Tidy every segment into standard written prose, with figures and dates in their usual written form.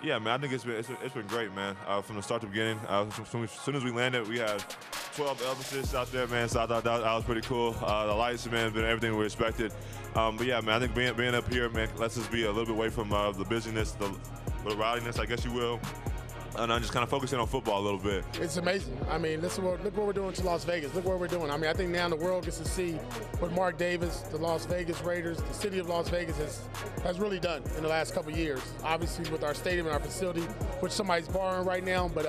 Yeah, man, I think it's been great, man. From the start to the beginning, as soon as we landed, we had 12 Elvises out there, man. So I thought that was pretty cool. The lights, man, been everything we expected. But yeah, man, I think being up here, man, lets us be a little bit away from the busyness, the rowdiness, I guess you will. And I'm just kind of focusing on football a little bit. It's amazing. I mean, look what we're doing to Las Vegas. Look what we're doing. I mean, I think now the world gets to see what Mark Davis, the Las Vegas Raiders, the city of Las Vegas has really done in the last couple of years. Obviously with our stadium and our facility, which somebody's borrowing right now, but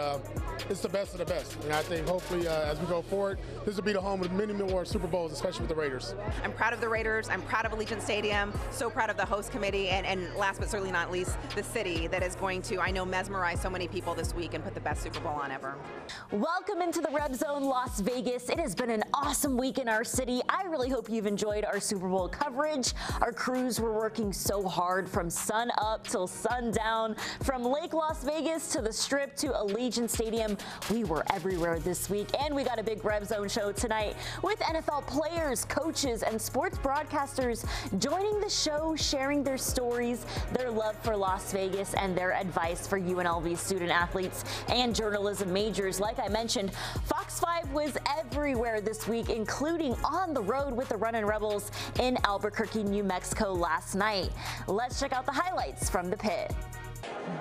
it's the best of the best. And I think hopefully as we go forward, this will be the home of many more Super Bowls, especially with the Raiders. I'm proud of the Raiders. I'm proud of Allegiant Stadium. So proud of the host committee. And last but certainly not least, the city that is going to, I know, mesmerize so many people this week and put the best Super Bowl on ever. Welcome into the Red Zone, Las Vegas. It has been an awesome week in our city. I really hope you've enjoyed our Super Bowl coverage. Our crews were working so hard from sun up till sundown, from Lake Las Vegas to the Strip to Allegiant Stadium. We were everywhere this week, and we got a big Red Zone show tonight with NFL players, coaches, and sports broadcasters joining the show, sharing their stories, their love for Las Vegas, and their advice for UNLV student athletes and journalism majors. Like I mentioned, Fox 5 was everywhere this week, including on the road with the Runnin' Rebels in Albuquerque, New Mexico last night. Let's check out the highlights from the pit.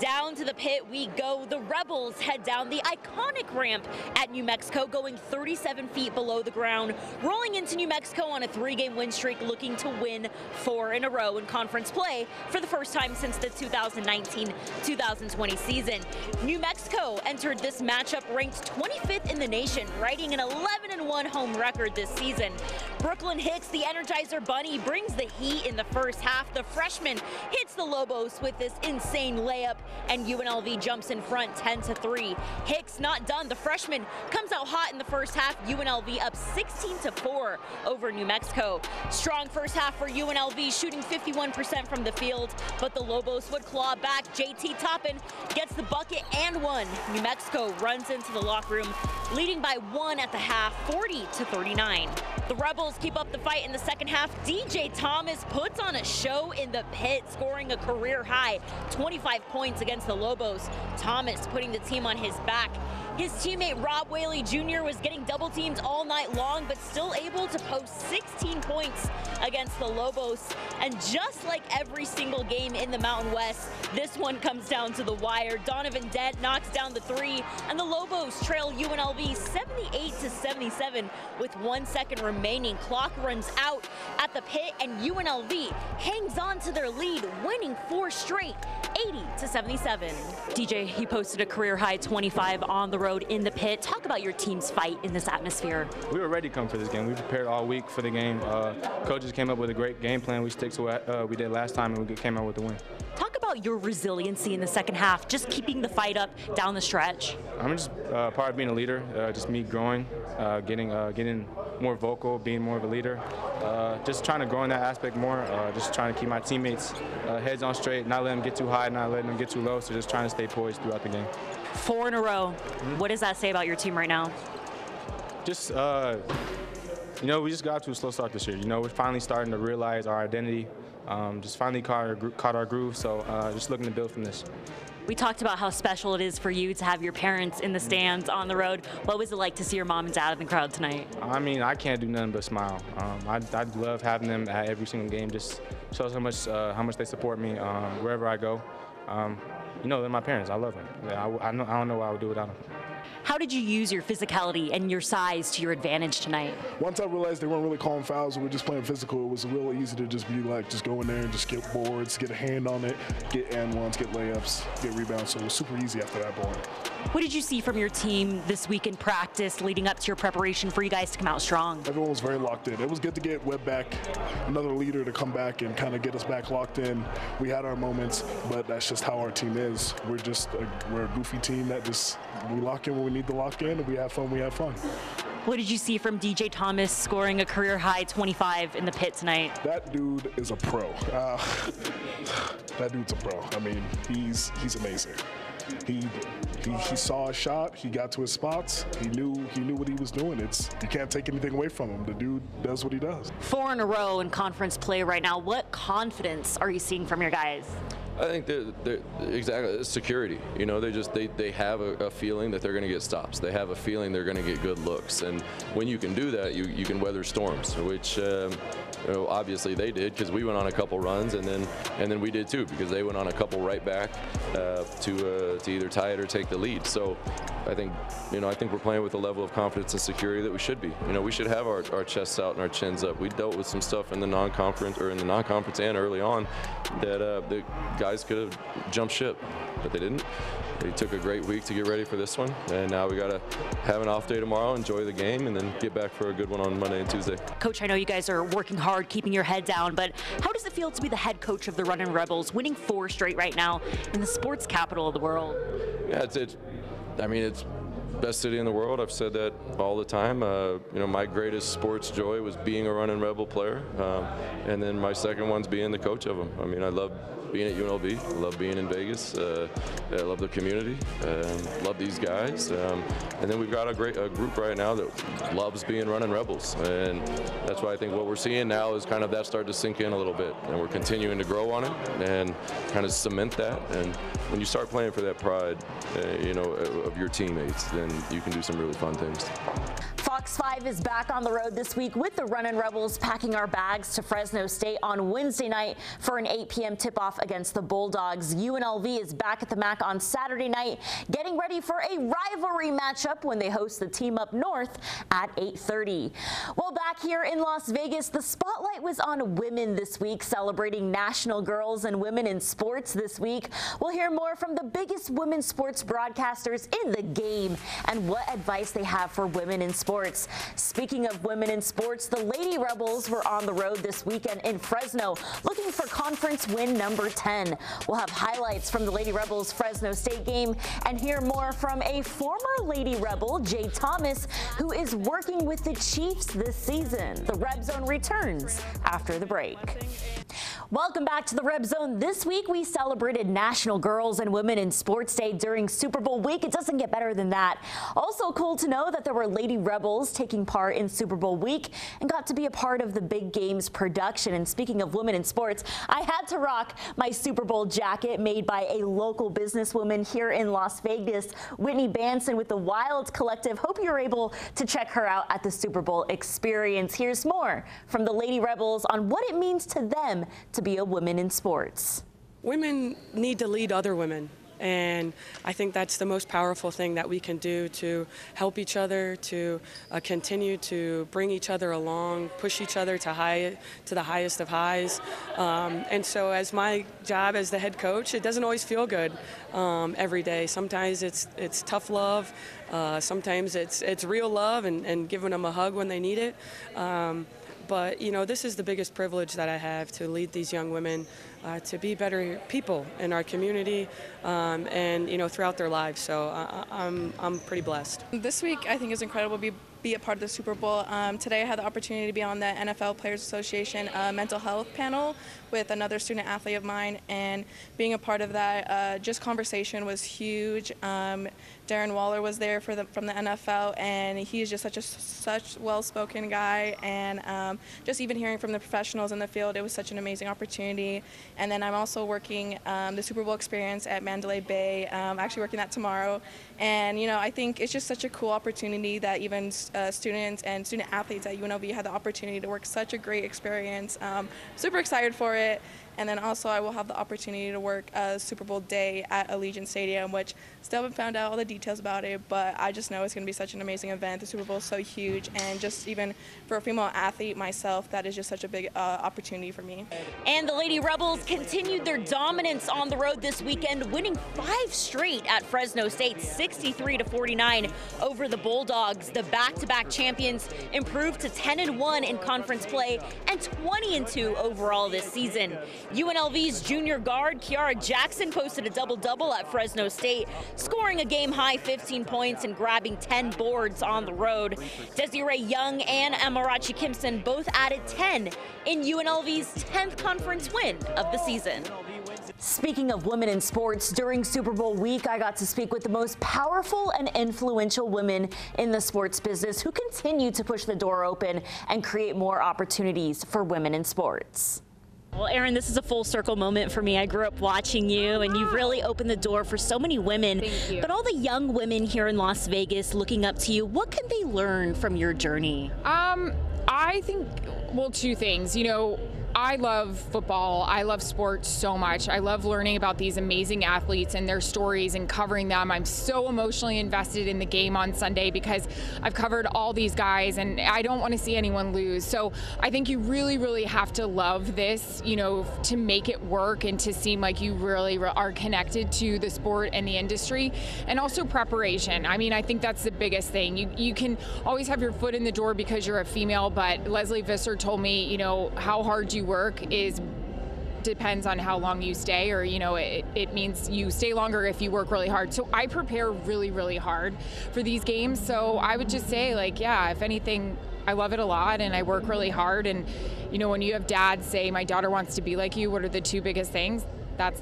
Down to the pit we go. The Rebels head down the iconic ramp at New Mexico, going 37 feet below the ground, rolling into New Mexico on a 3-game win streak, looking to win 4 in a row in conference play for the first time since the 2019-2020 season. New Mexico entered this matchup ranked 25th in the nation, riding an 11-1 home record this season. Brooklyn Hicks, the Energizer Bunny, brings the heat in the first half. The freshman hits the Lobos with this insane layup, and UNLV jumps in front 10-3. Hicks not done. The freshman comes out hot in the first half. UNLV up 16-4 over New Mexico. Strong first half for UNLV, shooting 51% from the field, but the Lobos would claw back. JT Toppin gets the bucket and one. New Mexico runs into the locker room, leading by 1 at the half, 40-39. The Rebels keep up the fight in the second half. DJ Thomas puts on a show in the pit, scoring a career high 25 points against the Lobos. Thomas putting the team on his back. His teammate Rob Whaley Jr. was getting double teamed all night long, but still able to post 16 points against the Lobos. And just like every single game in the Mountain West, this one comes down to the wire. Donovan Dent knocks down the 3, and the Lobos trail UNLV 78-77 with 1 second remaining. Clock runs out at the pit, and UNLV hangs on to their lead, winning 4 straight, 80-77. DJ, you posted a career high 25 on the road in the pit. Talk about your team's fight in this atmosphere. We were ready to come for this game. We prepared all week for the game. Coaches came up with a great game plan. We stick to what we did last time, and we came out with the win. Talk about your resiliency in the second half, just keeping the fight up down the stretch. I'm just part of being a leader, just me growing, getting more vocal, being more of a leader, just trying to grow in that aspect more, just trying to keep my teammates heads on straight, not letting them get too high, not letting them get too low, so just trying to stay poised throughout the game. 4 in a row. What does that say about your team right now? Just, you know, we just got to a slow start this year. You know, we're finally starting to realize our identity, just finally caught our groove, so just looking to build from this. We talked about how special it is for you to have your parents in the stands on the road. What was it like to see your mom and dad in the crowd tonight? I mean, I can't do nothing but smile. I love having them at every single game. Just shows how much they support me wherever I go. You know, they're my parents. I love them. I don't know what I would do without them. How did you use your physicality and your size to your advantage tonight? Once I realized they weren't really calling fouls, we were just playing physical, it was real easy to just be like, just go in there and just get boards, get a hand on it, get and ones, get layups, get rebounds. So it was super easy after that point. What did you see from your team this week in practice leading up to your preparation for you guys to come out strong? Everyone was very locked in. It was good to get Webb back, another leader to come back and kind of get us back locked in. We had our moments, but that's just how our team is. We're a goofy team that just, we lock in when we need to lock in, and we have fun, we have fun. What did you see from DJ Thomas scoring a career high 25 in the pit tonight? That dude is a pro. That dude's a pro. I mean, he's amazing. He saw a shot, he got to his spots, he knew what he was doing. You can't take anything away from him. The dude does what he does. 4 in a row in conference play right now. What confidence are you seeing from your guys? I think they're exactly, it's security. You know, they have a feeling that they're going to get stops. They have a feeling they're going to get good looks, and when you can do that, you can weather storms, which you know, obviously they did, because we went on a couple runs, and then we did too, because they went on a couple right back to either tie it or take the lead. So I think we're playing with a level of confidence and security that we should be. You know, we should have our chests out and our chins up. We dealt with some stuff in the non-conference and early on that the guys could have jumped ship, but they didn't. They took a great week to get ready for this one, and now we got to have an off day tomorrow, enjoy the game, and then get back for a good one on Monday and Tuesday. Coach, I know you guys are working hard, keeping your head down, but how does it feel to be the head coach of the Runnin' Rebels, winning 4 straight right now in the sports capital of the world? Yeah, it's best city in the world. I've said that all the time. You know, my greatest sports joy was being a Runnin' Rebel player, and then my second one's being the coach of them. I mean, I love being at UNLV. I love being in Vegas. I love the community. Love these guys. And then we've got a group right now that loves being Runnin' Rebels. And that's why I think what we're seeing now is kind of that start to sink in a little bit. And we're continuing to grow on it and kind of cement that. And when you start playing for that pride, you know, of your teammates, then you can do some really fun things. FOX5 is back on the road this week with the Runnin' Rebels packing our bags to Fresno State on Wednesday night for an 8 p.m. tip-off against the Bulldogs. UNLV is back at the MAC on Saturday night, getting ready for a rivalry matchup when they host the team up north at 8:30. Well, back here in Las Vegas, the spotlight was on women this week, celebrating National Girls and Women in Sports this week. We'll hear more from the biggest women's sports broadcasters in the game and what advice they have for women in sports. Speaking of women in sports, the Lady Rebels were on the road this weekend in Fresno looking for conference win number 10. We'll have highlights from the Lady Rebels Fresno State game and hear more from a former Lady Rebel, Jay Thomas, who is working with the Chiefs this season. The Reb Zone returns after the break. Welcome back to the Reb Zone. This week we celebrated National Girls and Women in Sports Day during Super Bowl week. It doesn't get better than that. Also cool to know that there were Lady Rebels taking part in Super Bowl week and got to be a part of the big games production. And speaking of women in sports, I had to rock my Super Bowl jacket made by a local businesswoman here in Las Vegas, Whitney Banson with the Wild Collective. Hope you're able to check her out at the Super Bowl experience. Here's more from the Lady Rebels on what it means to them to be a woman in sports. Women need to lead other women. And I think that's the most powerful thing that we can do to help each other, to continue to bring each other along, push each other to the highest of highs. And so as my job as the head coach, it doesn't always feel good every day. Sometimes it's tough love. Sometimes it's real love and giving them a hug when they need it. But, you know, this is the biggest privilege that I have, to lead these young women to be better people in our community and, you know, throughout their lives. So I'm pretty blessed. This week I think is incredible to be a part of the Super Bowl. Today I had the opportunity to be on the NFL Players Association mental health panel with another student athlete of mine, and being a part of that, just conversation was huge. Darren Waller was there from the NFL, and he is just such well-spoken guy, and just even hearing from the professionals in the field, it was such an amazing opportunity. And then I'm also working the Super Bowl experience at Mandalay Bay, actually working that tomorrow. And, you know, I think it's just such a cool opportunity that even students and student athletes at UNLV had the opportunity to work such a great experience. Super excited for it. And then also I will have the opportunity to work Super Bowl day at Allegiant Stadium, which still haven't found out all the details about it, but I just know it's going to be such an amazing event. The Super Bowl is so huge, and just even for a female athlete myself, that is just such a big opportunity for me. And the Lady Rebels continued their dominance on the road this weekend, winning 5 straight at Fresno State, 63-49 over the Bulldogs. The back-to-back champions improved to 10-1 in conference play and 20-2 overall this season. UNLV's junior guard, Kiara Jackson, posted a double-double at Fresno State, scoring a game-high 15 points and grabbing 10 boards on the road. Desiree Young and Amarachi Kimpson both added 10 in UNLV's 10th conference win of the season. Speaking of women in sports, during Super Bowl week, I got to speak with the most powerful and influential women in the sports business who continue to push the door open and create more opportunities for women in sports. Well, Erin, this is a full circle moment for me. I grew up watching you, and you've really opened the door for so many women. Thank you. But all the young women here in Las Vegas looking up to you, what can they learn from your journey? I think, well, two things. You know, I love football. I love sports so much. I love learning about these amazing athletes and their stories and covering them. I'm so emotionally invested in the game on Sunday because I've covered all these guys and I don't want to see anyone lose. So I think you really, really have to love this, you know, to make it work and to seem like you really are connected to the sport and the industry. And also preparation. I mean, I think that's the biggest thing. You can always have your foot in the door because you're a female, but Leslie Visser told me, you know, how hard you work depends on how long you stay, or you know, it means you stay longer if you work really hard. So I prepare really, really hard for these games. So I would just say, like, yeah, if anything, I love it a lot and I work really hard. And you know, when you have dads say, my daughter wants to be like you, what are the two biggest things? That's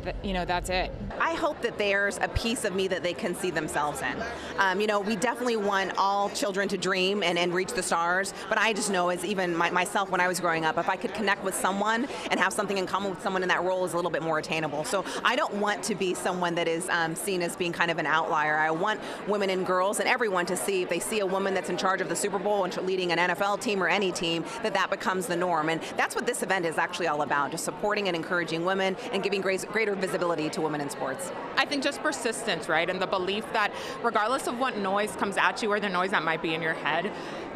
it. I hope that there's a piece of me that they can see themselves in. You know, we definitely want all children to dream and reach the stars, but I just know, as even myself when I was growing up, if I could connect with someone and have something in common with someone in that role is a little bit more attainable. So I don't want to be someone that is seen as being kind of an outlier. I want women and girls and everyone to see, if they see a woman that's in charge of the Super Bowl and leading an NFL team or any team, that becomes the norm. And that's what this event is actually all about, just supporting and encouraging women and giving greater visibility to women in sports. I think just persistence, right? And the belief that regardless of what noise comes at you or the noise that might be in your head,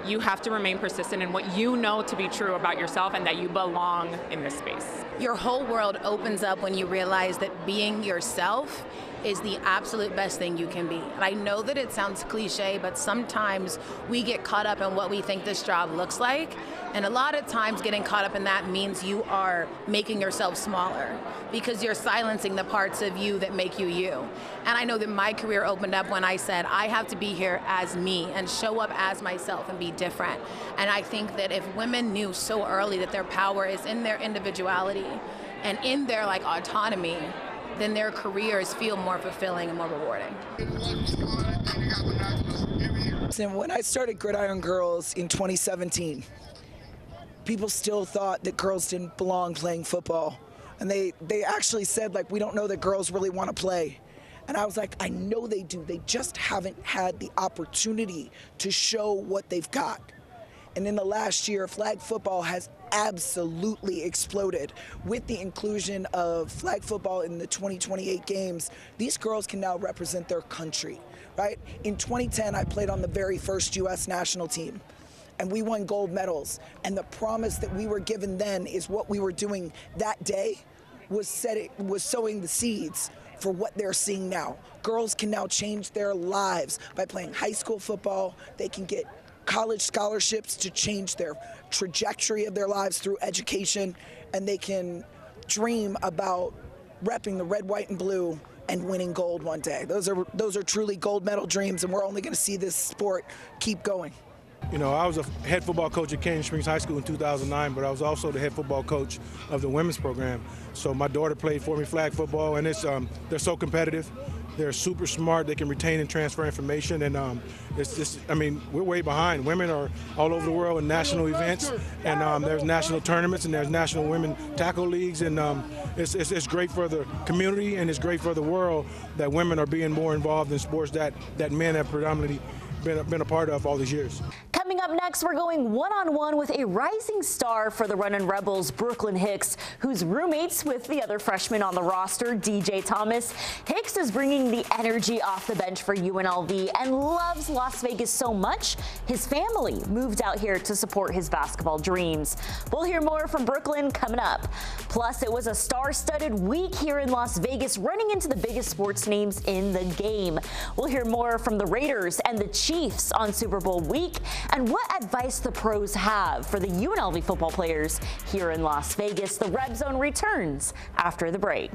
you have to remain persistent in what you know to be true about yourself and that you belong in this space. Your whole world opens up when you realize that being yourself is the absolute best thing you can be. And I know that it sounds cliche, but sometimes we get caught up in what we think this job looks like. And a lot of times getting caught up in that means you are making yourself smaller because you're silencing the parts of you that make you you. And I know that my career opened up when I said, I have to be here as me and show up as myself and be different. And I think that if women knew so early that their power is in their individuality and in their autonomy, then their careers feel more fulfilling and more rewarding. And when I started Gridiron Girls in 2017, people still thought that girls didn't belong playing football. And they actually said, we don't know that girls really want to play. And I was like, I know they do. They just haven't had the opportunity to show what they've got. And in the last year, flag football has absolutely exploded. With the inclusion of flag football in the 2028 games, these girls can now represent their country, right? In 2010, I played on the very first U.S. national team, and we won gold medals. And the promise that we were given then is what we were doing that day was sowing the seeds for what they're seeing now. Girls can now change their lives by playing high school football. They can get college scholarships to change their trajectory of their lives through education, and they can dream about repping the red, white, and blue and winning gold one day. Those are truly gold medal dreams, and we're only going to see this sport keep going. You know, I was a head football coach at Canyon Springs High School in 2009, but I was also the head football coach of the women's program. So my daughter played for me flag football, and they're so competitive. They're super smart. They can retain and transfer information, and it's just, I mean, we're way behind. Women are all over the world in national events, and there's national tournaments, and there's national women tackle leagues, and it's great for the community, and it's great for the world that women are being more involved in sports that men have predominantly been a part of all these years. Coming up next, we're going one-on-one with a rising star for the Runnin' Rebels, Brooklyn Hicks, who's roommates with the other freshman on the roster, DJ Thomas. Hicks is bringing the energy off the bench for UNLV and loves Las Vegas so much, his family moved out here to support his basketball dreams. We'll hear more from Brooklyn coming up. Plus, it was a star-studded week here in Las Vegas, running into the biggest sports names in the game. We'll hear more from the Raiders and the Chiefs on Super Bowl week, and what advice the pros have for the UNLV football players here in Las Vegas. The Red Zone returns after the break.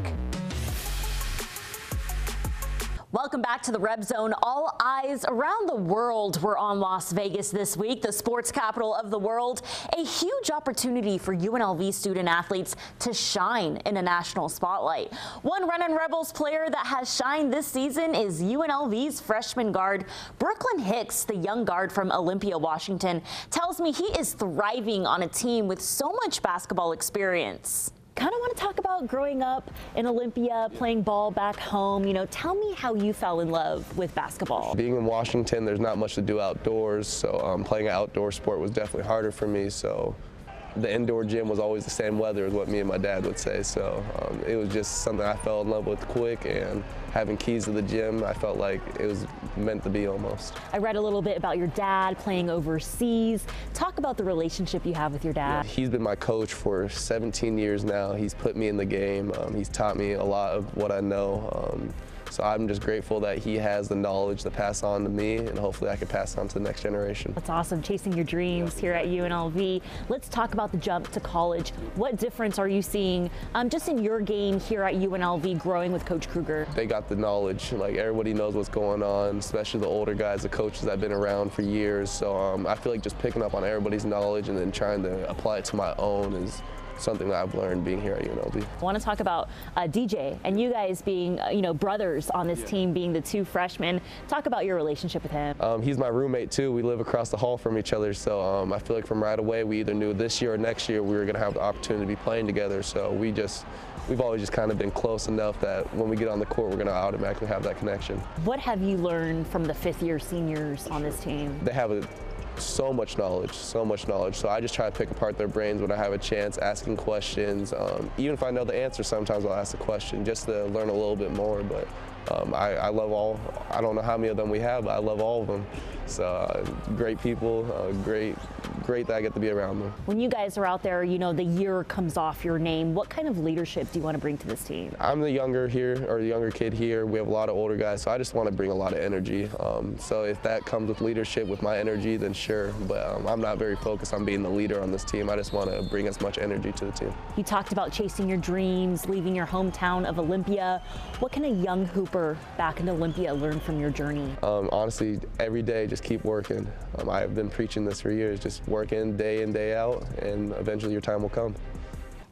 Welcome back to the Red Zone. All eyes around the world were on Las Vegas this week, the sports capital of the world. A huge opportunity for UNLV student athletes to shine in a national spotlight. One Runnin' Rebels player that has shined this season is UNLV's freshman guard, Brooklyn Hicks, the young guard from Olympia, Washington, tells me he is thriving on a team with so much basketball experience. Kind of want to talk about growing up in Olympia, playing ball back home. You know, tell me how you fell in love with basketball. Being in Washington, there's not much to do outdoors, so playing an outdoor sport was definitely harder for me. So the indoor gym was always the same weather as what me and my dad would say. So it was just something I fell in love with quick, and having keys to the gym, I felt like it was meant to be almost. I read a little bit about your dad playing overseas. Talk about the relationship you have with your dad. Yeah, he's been my coach for 17 years now. He's put me in the game. He's taught me a lot of what I know. So I'm just grateful that he has the knowledge to pass on to me, and hopefully I can pass on to the next generation. That's awesome, chasing your dreams here at UNLV. Let's talk about the jump to college. What difference are you seeing just in your game here at UNLV growing with Coach Kruger? They got the knowledge, like everybody knows what's going on, especially the older guys, the coaches that have been around for years. So I feel like just picking up on everybody's knowledge and then trying to apply it to my own is something that I've learned being here at UNLV. I want to talk about DJ and you guys being, brothers on this team, being the two freshmen. Talk about your relationship with him. He's my roommate too. We live across the hall from each other, so I feel like from right away we either knew this year or next year we were going to have the opportunity to be playing together. So we've always just kind of been close enough that when we get on the court, we're going to automatically have that connection. What have you learned from the fifth-year seniors on this team? They have so much knowledge. So I just try to pick apart their brains when I have a chance, asking questions. Even if I know the answer, sometimes I'll ask the question just to learn a little bit more. But I love all, I don't know how many of them we have, but I love all of them. So great people, great that I get to be around them. When you guys are out there, the year comes off your name. What kind of leadership do you want to bring to this team? I'm the younger kid here. We have a lot of older guys, so I just want to bring a lot of energy. So if that comes with leadership, with my energy, then sure. But I'm not very focused on being the leader on this team. I just want to bring as much energy to the team. You talked about chasing your dreams, leaving your hometown of Olympia. What can a young hooper back in Olympia learn from your journey? Honestly, every day, just keep working. I've been preaching this for years, just working day in, day out, and eventually your time will come.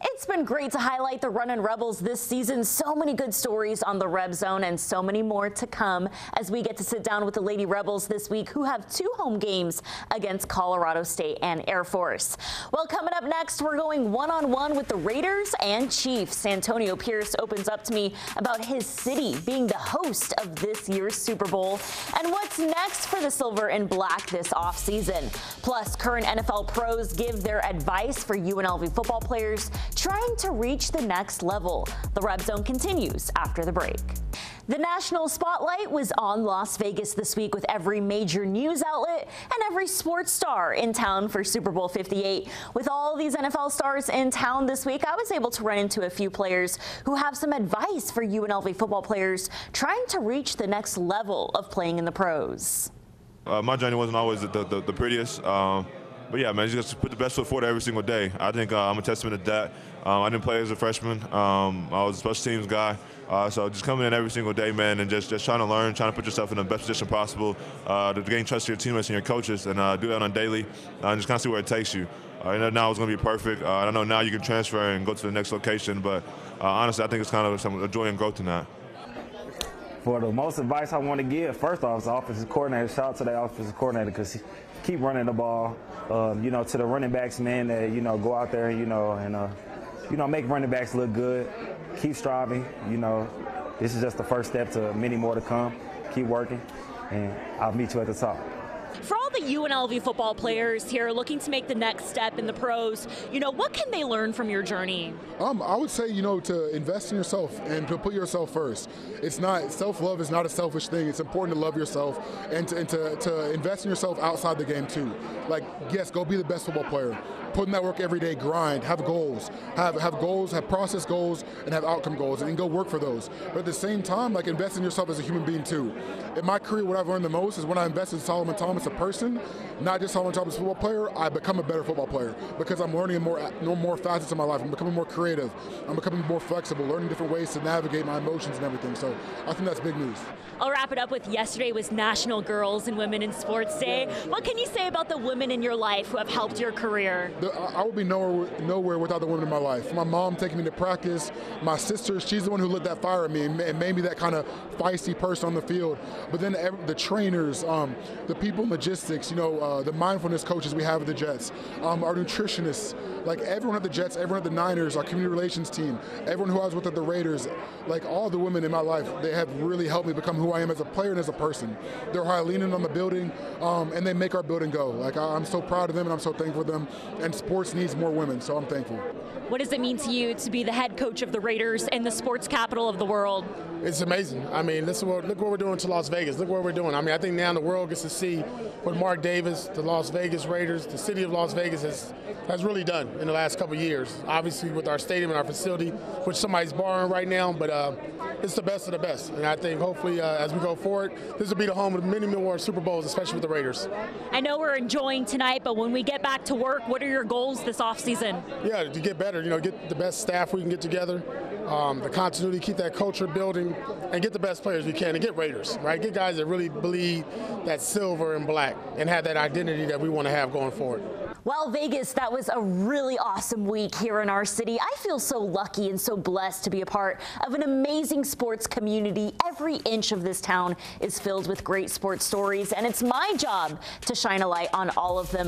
It's been great to highlight the Runnin' Rebels this season. So many good stories on the Red Zone and so many more to come as we get to sit down with the Lady Rebels this week, who have 2 home games against Colorado State and Air Force. Well, coming up next, we're going one-on-one with the Raiders and Chiefs. Antonio Pierce opens up to me about his city being the host of this year's Super Bowl and what's next for the Silver and Black this offseason. Plus, current NFL pros give their advice for UNLV football players trying to reach the next level. The Red Zone continues after the break. The national spotlight was on Las Vegas this week with every major news outlet and every sports star in town for Super Bowl 58. With all these NFL stars in town this week, I was able to run into a few players who have some advice for UNLV football players trying to reach the next level of playing in the pros. My journey wasn't always the prettiest. But yeah, man, you just put the best foot forward every single day. I think I'm a testament to that. I didn't play as a freshman. I was a special teams guy. So just coming in every single day, man, and just trying to learn, trying to put yourself in the best position possible to gain trust of your teammates and your coaches, and do that on a daily, and just kind of see where it takes you. I know now it's going to be perfect. I know now you can transfer and go to the next location, but honestly, I think it's kind of some joy and growth in that. For the most advice I want to give, first off, is the offensive coordinator. Shout out to the offensive coordinator because keep running the ball. To the running backs, man, that go out there, and make running backs look good. Keep striving. This is just the first step to many more to come. Keep working, and I'll meet you at the top. For all the UNLV football players here looking to make the next step in the pros, what can they learn from your journey? I would say, to invest in yourself and to put yourself first. It's not, self-love is not a selfish thing. It's important to love yourself and to invest in yourself outside the game too. Like, yes, go be the best football player. Put in that work every day, grind, have goals, have goals, have process goals, and have outcome goals, and then go work for those. But at the same time, like, invest in yourself as a human being too. In my career, what I've learned the most is when I invest in Solomon Thomas, a person, not just Solomon Thomas, a football player, I become a better football player because I'm learning more facets of my life. I'm becoming more creative. I'm becoming more flexible, learning different ways to navigate my emotions and everything. So I think that's big news. I'll wrap it up with yesterday was National Girls and Women in Sports Day. What can you say about the women in your life who have helped your career? I would be nowhere without the women in my life. My mom taking me to practice, my sister, she's the one who lit that fire in me and made me that kind of feisty person on the field. But then the trainers, the people in logistics, analytics, the mindfulness coaches we have at the Jets, our nutritionists, like everyone at the Jets, everyone at the Niners, our community relations team, everyone who I was with at the Raiders, like all the women in my life, they have really helped me become who I am as a player and as a person. They're high leaning on the building, and they make our building go. Like I'm so proud of them and I'm so thankful for them. And sports needs more women, so I'm thankful. What does it mean to you to be the head coach of the Raiders in the sports capital of the world? It's amazing. I mean, look what we're doing to Las Vegas. Look what we're doing. I mean, I think now the world gets to see what Mark Davis, the Las Vegas Raiders, the city of Las Vegas has really done in the last couple of years. Obviously with our stadium and our facility, which somebody's borrowing right now, but it's the best of the best. And I think hopefully as we go forward, this will be the home of many more Super Bowls, especially with the Raiders. I know we're enjoying tonight, but when we get back to work, what are your goals this offseason? Yeah, to get better, get the best staff we can get together, the continuity, keep that culture building, and get the best players we can, and get Raiders, right? Get guys that really bleed that silver and black and have that identity that we want to have going forward. Well, Vegas, that was a really awesome week here in our city. I feel so lucky and so blessed to be a part of an amazing sports community. Every inch of this town is filled with great sports stories, and it's my job to shine a light on all of them.